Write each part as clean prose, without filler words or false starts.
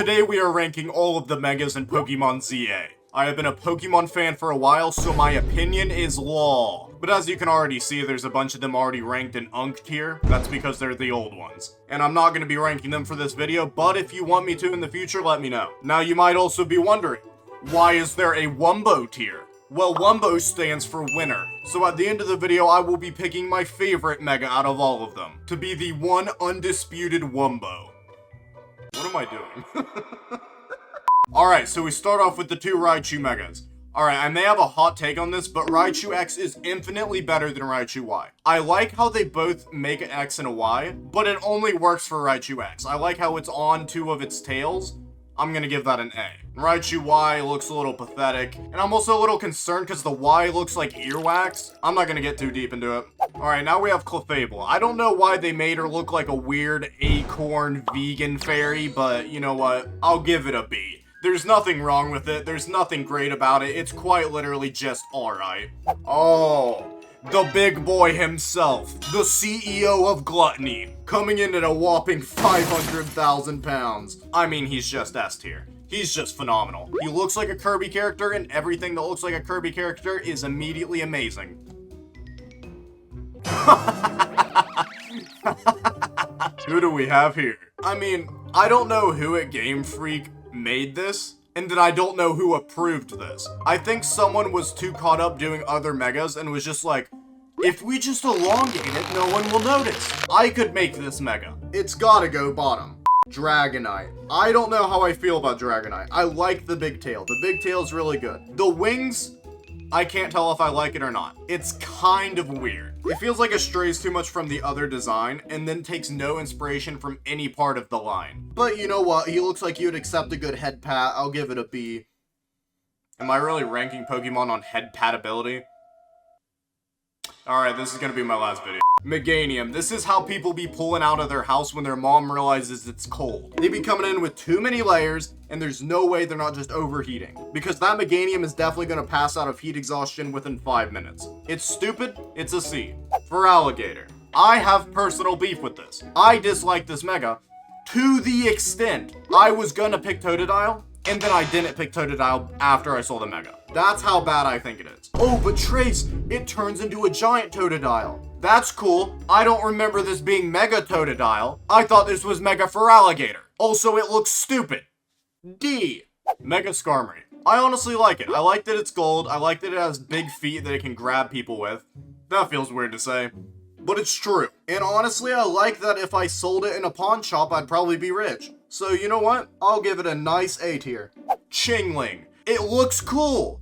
Today we are ranking all of the megas in Pokemon ZA. I have been a Pokemon fan for a while, so my opinion is law. But as you can already see, there's a bunch of them already ranked in Unk tier. That's because they're the old ones. And I'm not going to be ranking them for this video, but if you want me to in the future, let me know. Now you might also be wondering, why is there a Wumbo tier? Well, Wumbo stands for winner. So at the end of the video, I will be picking my favorite mega out of all of them to be the one undisputed Wumbo. What am I doing? Alright, so we start off with the two Raichu megas. Alright, I may have a hot take on this, but Raichu X is infinitely better than Raichu Y. I like how they both make an X and a Y, but it only works for Raichu X. I like how it's on two of its tails. I'm gonna give that an A. Raichu Y looks a little pathetic, and I'm also a little concerned because the Y looks like earwax. I'm not gonna get too deep into it. Alright, now we have Clefable. I don't know why they made her look like a weird acorn vegan fairy, but you know what? I'll give it a B. There's nothing wrong with it. There's nothing great about it. It's quite literally just alright. Oh, the big boy himself, the CEO of Gluttony, coming in at a whopping 500,000 pounds. I mean, he's just S tier. He's just phenomenal. He looks like a Kirby character, and everything that looks like a Kirby character is immediately amazing. Who do we have here? I mean, I don't know who at Game Freak made this, and then I don't know who approved this. I think someone was too caught up doing other megas and was just like, if we just elongate it, no one will notice. I could make this mega. It's gotta go bottom. Dragonite. I don't know how I feel about Dragonite. I like the big tail. The big tail is really good. The wings, I can't tell if I like it or not. It's kind of weird. It feels like it strays too much from the other design and then takes no inspiration from any part of the line. But you know what? He looks like he would accept a good head pat. I'll give it a B. Am I really ranking Pokemon on head patability? Alright, this is gonna be my last video. Meganium. This is how people be pulling out of their house when their mom realizes it's cold. They be coming in with too many layers, and there's no way they're not just overheating. Because that Meganium is definitely gonna pass out of heat exhaustion within 5 minutes. It's stupid, it's a C. For Alligator. I have personal beef with this. I dislike this mega to the extent I was gonna pick Totodile, and then I didn't pick Totodile after I saw the mega. That's how bad I think it is. Oh, but Trace, it turns into a giant Totodile. That's cool. I don't remember this being Mega Totodile. I thought this was Mega for Alligator. Also, it looks stupid. D. Mega Skarmory. I honestly like it. I like that it's gold. I like that it has big feet that it can grab people with. That feels weird to say, but it's true. And honestly, I like that if I sold it in a pawn shop, I'd probably be rich. So you know what? I'll give it a nice A tier. Chingling. It looks cool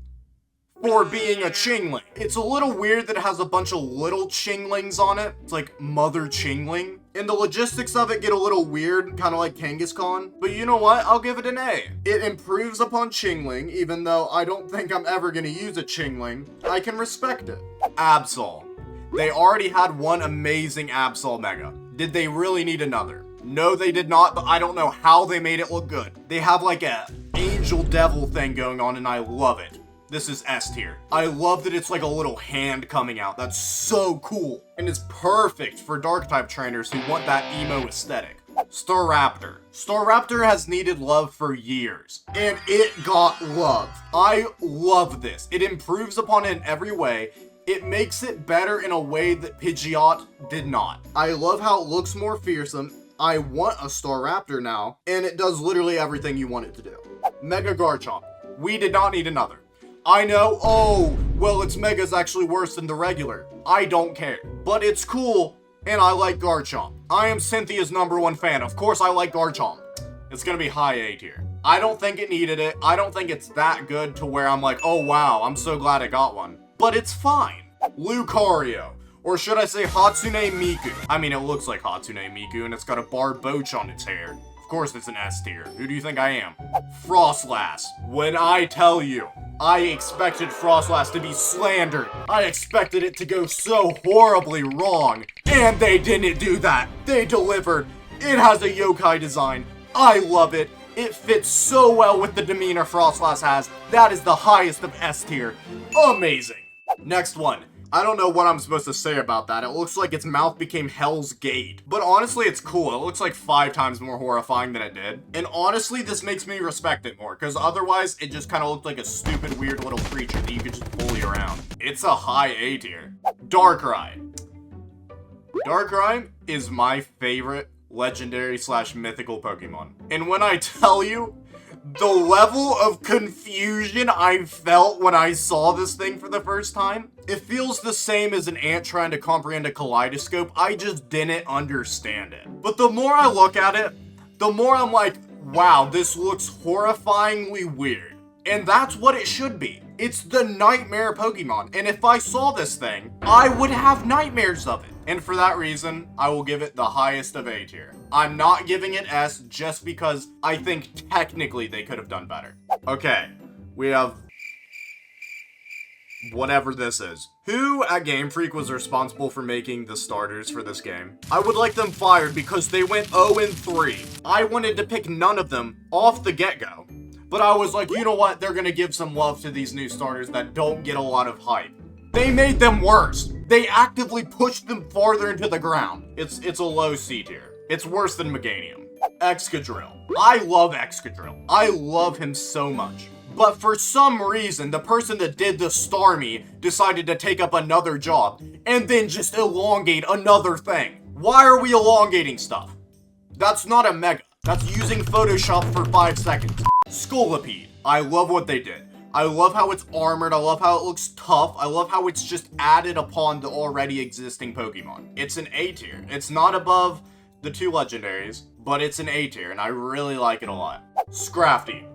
for being a Chingling. It's a little weird that it has a bunch of little Chinglings on it. It's like Mother Chingling. And the logistics of it get a little weird, kind of like Kangaskhan. But you know what? I'll give it an A. It improves upon Chingling, even though I don't think I'm ever going to use a Chingling. I can respect it. Absol. They already had one amazing Absol mega. Did they really need another? No, they did not, but I don't know how they made it look good. They have like a angel devil thing going on, and I love it. This is S tier. I love that it's like a little hand coming out. That's so cool. And it's perfect for dark type trainers who want that emo aesthetic. Staraptor. Staraptor has needed love for years, and it got love. I love this. It improves upon it in every way. It makes it better in a way that Pidgeot did not. I love how it looks more fearsome. I want a Staraptor now, and it does literally everything you want it to do. Mega Garchomp. We did not need another. I know, oh, well, its Mega's actually worse than the regular. I don't care. But it's cool, and I like Garchomp. I am Cynthia's #1 fan. Of course I like Garchomp. It's gonna be high A tier. I don't think it needed it. I don't think it's that good to where I'm like, oh wow, I'm so glad I got one. But it's fine. Lucario. Or should I say Hatsune Miku? I mean, it looks like Hatsune Miku, and it's got a barboach on its hair. Of course it's an S tier. Who do you think I am? Frostlass. When I tell you, I expected Frostlass to be slandered. I expected it to go so horribly wrong. And they didn't do that. They delivered. It has a yokai design. I love it. It fits so well with the demeanor Frostlass has. That is the highest of S tier. Amazing. Next one. I don't know what I'm supposed to say about that. It looks like its mouth became Hell's Gate. But honestly, it's cool. It looks like 5 times more horrifying than it did. And honestly, this makes me respect it more, because otherwise, it just kind of looked like a stupid, weird little creature that you could just bully around. It's a high A tier. Darkrai. Darkrai is my favorite legendary / mythical Pokemon. And when I tell you, the level of confusion I felt when I saw this thing for the first time, it feels the same as an ant trying to comprehend a kaleidoscope. I just didn't understand it. But the more I look at it, the more I'm like, wow, this looks horrifyingly weird. And that's what it should be. It's the nightmare Pokemon. And if I saw this thing, I would have nightmares of it. And for that reason, I will give it the highest of A tier. I'm not giving it S just because I think technically they could have done better. Okay, we have whatever this is. Who at Game Freak was responsible for making the starters for this game? I would like them fired because they went 0-3. I wanted to pick none of them off the get-go. But I was like, you know what? They're gonna give some love to these new starters that don't get a lot of hype. They made them worse. They actively pushed them farther into the ground. It's a low C tier. It's worse than Meganium. Excadrill. I love Excadrill. I love him so much. But for some reason, the person that did the Starmie decided to take up another job and then just elongate another thing. Why are we elongating stuff? That's not a Mega. That's using Photoshop for 5 seconds. Scolipede. I love what they did. I love how it's armored. I love how it looks tough. I love how it's just added upon the already existing Pokemon. It's an A tier. It's not above the 2 legendaries, but it's an A tier, and I really like it a lot. Scrafty.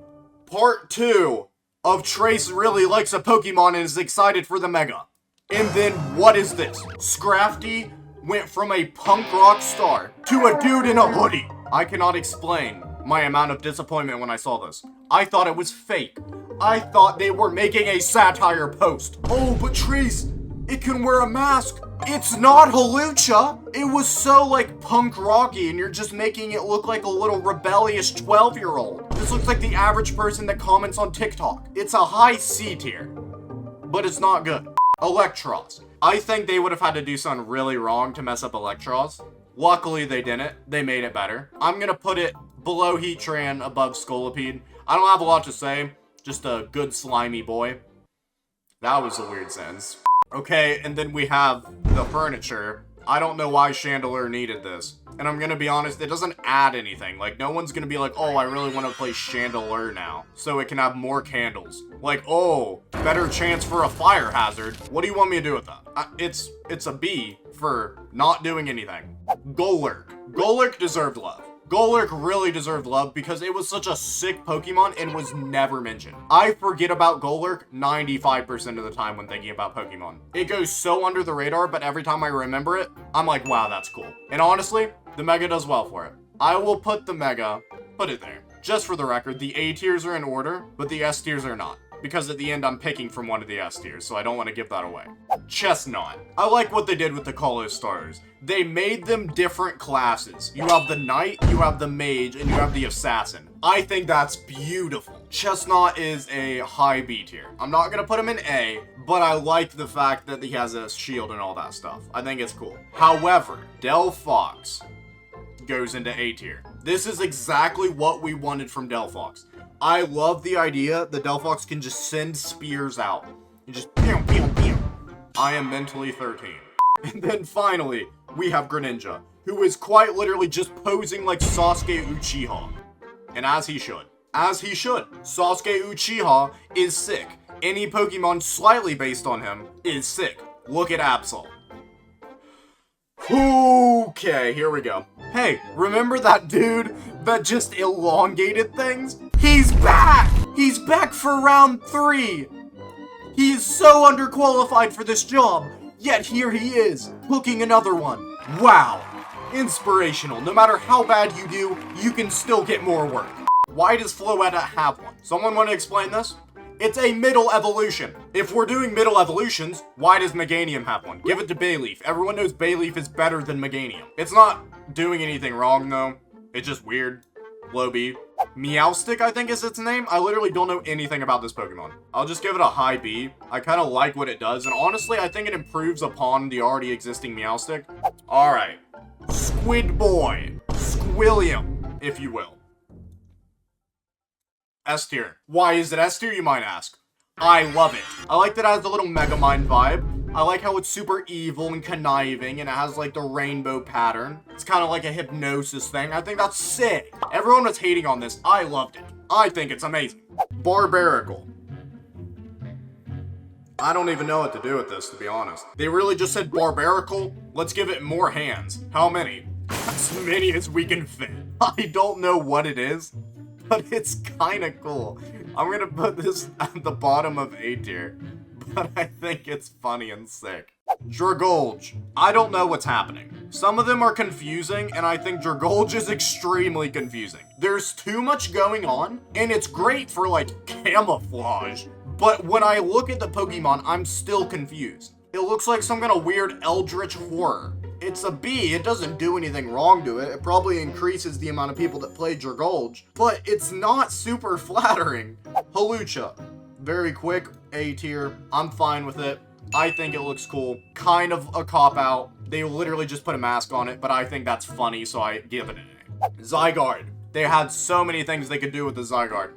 Part 2 of Trace really likes a Pokemon and is excited for the Mega. And then what is this? Scrafty went from a punk rock star to a dude in a hoodie. I cannot explain my amount of disappointment when I saw this. I thought it was fake. I thought they were making a satire post. Oh, but Trace, it can wear a mask. It's not Hawlucha. It was so like punk rocky and you're just making it look like a little rebellious 12-year-old. This looks like the average person that comments on TikTok. It's a high C tier, but it's not good. Electros. I think they would have had to do something really wrong to mess up Electros. Luckily they didn't. They made it better. I'm gonna put it below Heatran, above Scolipede. I don't have a lot to say. Just a good slimy boy. That was a weird sentence. Okay, and then we have the furniture. I don't know why Chandelure needed this. And I'm gonna be honest, it doesn't add anything. Like, no one's gonna be like, oh, I really want to play Chandelure now, so it can have more candles. Like, oh, better chance for a fire hazard. What do you want me to do with that? It's a B for not doing anything. Golurk. Golurk deserved love. Golurk really deserved love because it was such a sick Pokemon and was never mentioned. I forget about Golurk 95% of the time when thinking about Pokemon. It goes so under the radar, but every time I remember it, I'm like, wow, that's cool. And honestly, the Mega does well for it. I will put the Mega, put it there. Just for the record, the A tiers are in order, but the S tiers are not. Because at the end, I'm picking from one of the S tiers, so I don't want to give that away. Chestnut. I like what they did with the Kalos starters. They made them different classes. You have the Knight, you have the Mage, and you have the Assassin. I think that's beautiful. Chestnut is a high B tier. I'm not going to put him in A, but I like the fact that he has a shield and all that stuff. I think it's cool. However, Delphox goes into A tier. This is exactly what we wanted from Delphox. I love the idea that Delphox can just send spears out. And just pew, pew, pew. I am mentally 13. And then finally, we have Greninja, who is quite literally just posing like Sasuke Uchiha. And as he should. As he should. Sasuke Uchiha is sick. Any Pokemon slightly based on him is sick. Look at Absol. Okay, here we go. Hey, remember that dude that just elongated things? He's back! He's back for round 3! He is so underqualified for this job, yet here he is, hooking another one. Wow. Inspirational. No matter how bad you do, you can still get more work. Why does Floetta have one? Someone want to explain this? It's a middle evolution. If we're doing middle evolutions, why does Meganium have one? Give it to Bayleaf. Everyone knows Bayleaf is better than Meganium. It's not doing anything wrong, though. It's just weird. Low B. Meowstic, I think is its name. I literally don't know anything about this Pokemon. I'll just give it a high B. I kind of like what it does, and honestly, I think it improves upon the already existing Meowstic. Alright. Squid Boy. Squilliam, if you will. S tier. Why is it S tier, you might ask? I love it. I like that it has the little Megamind vibe. I like how it's super evil and conniving, and it has like the rainbow pattern. It's kind of like a hypnosis thing. I think that's sick. Everyone was hating on this. I loved it. I think it's amazing. Barbaracle. I don't even know what to do with this, to be honest. They really just said Barbaracle. Let's give it more hands. How many? As many as we can fit. I don't know what it is, but it's kind of cool. I'm gonna put this at the bottom of A tier, but I think it's funny and sick. Dragalge. I don't know what's happening. Some of them are confusing, and I think Dragalge is extremely confusing. There's too much going on, and it's great for, like, camouflage. But when I look at the Pokemon, I'm still confused. It looks like some kind of weird eldritch horror. It's a B, it doesn't do anything wrong to it. It probably increases the amount of people that play Dragalge, but it's not super flattering. Hawlucha. Very quick, A tier. I'm fine with it. I think it looks cool. Kind of a cop-out. They literally just put a mask on it, but I think that's funny, so I give it an A. Zygarde. They had so many things they could do with the Zygarde.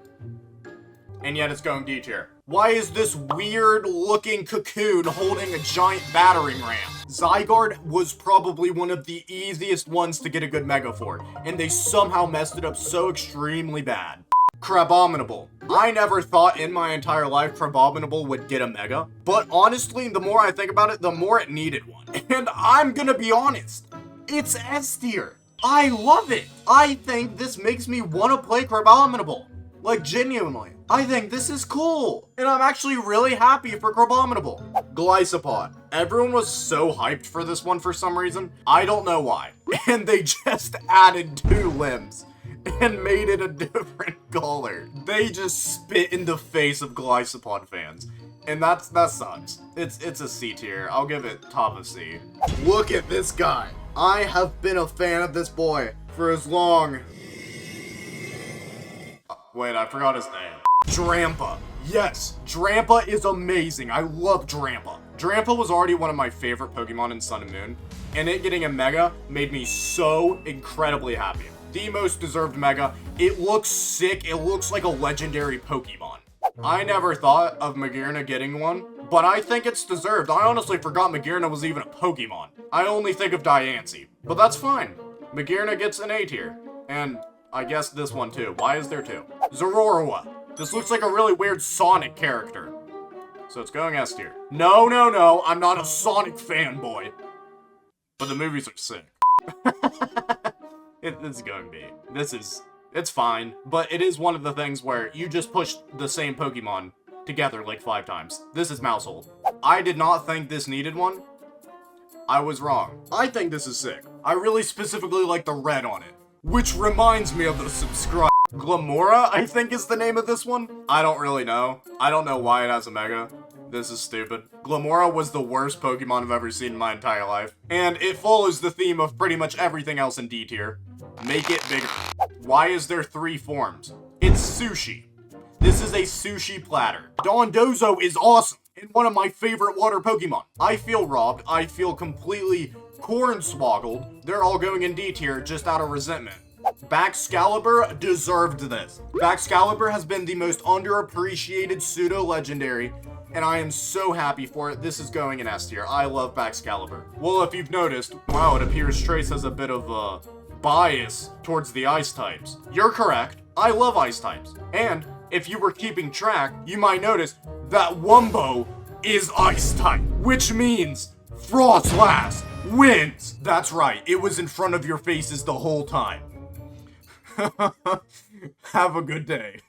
And yet it's going D tier. Why is this weird-looking cocoon holding a giant battering ram? Zygarde was probably one of the easiest ones to get a good Mega for, and they somehow messed it up so extremely bad. Crabominable. I never thought in my entire life Crabominable would get a Mega, but honestly, the more I think about it, the more it needed one. And I'm gonna be honest, it's S tier. I love it. I think this makes me want to play Crabominable. Like, genuinely. I think this is cool. And I'm actually really happy for Crabominable. Glycopod. Everyone was so hyped for this one for some reason. I don't know why. And they just added 2 limbs and made it a different color. They just spit in the face of Glycopod fans. And that sucks. It's a C tier. I'll give it top of C. Look at this guy. I have been a fan of this boy for as long... Wait, I forgot his name. Drampa. Yes, Drampa is amazing. I love Drampa. Drampa was already one of my favorite Pokemon in Sun and Moon, and it getting a Mega made me so incredibly happy. The most deserved Mega. It looks sick. It looks like a legendary Pokemon. I never thought of Magearna getting one, but I think it's deserved. I honestly forgot Magearna was even a Pokemon. I only think of Diancie, but that's fine. Magearna gets an A tier, and I guess this one too. Why is there 2? Zororoa. This looks like a really weird Sonic character. So it's going S tier. No, I'm not a Sonic fanboy. But the movies are sick. It's going B. It's fine. But it is one of the things where you just push the same Pokemon together like 5 times. This is Maushold. I did not think this needed one. I was wrong. I think this is sick. I really specifically like the red on it. Which reminds me of the subscribe. Glamora, I think is the name of this one. I don't really know. I don't know why it has a Mega. This is stupid. Glamora was the worst Pokemon I've ever seen in my entire life. And it follows the theme of pretty much everything else in D tier. Make it bigger. Why is there 3 forms? It's sushi. This is a sushi platter. Dondozo is awesome and one of my favorite water Pokemon. I feel robbed. I feel completely cornswoggled. They're all going in D tier just out of resentment. Baxcalibur deserved this. Baxcalibur has been the most underappreciated pseudo-legendary, and I am so happy for it. This is going in S tier. I love Baxcalibur. Well, if you've noticed, wow, it appears Trace has a bit of a bias towards the ice types. You're correct. I love ice types. And if you were keeping track, you might notice that Wumbo is ice type, which means Frostlass wins. That's right. It was in front of your faces the whole time. Have a good day.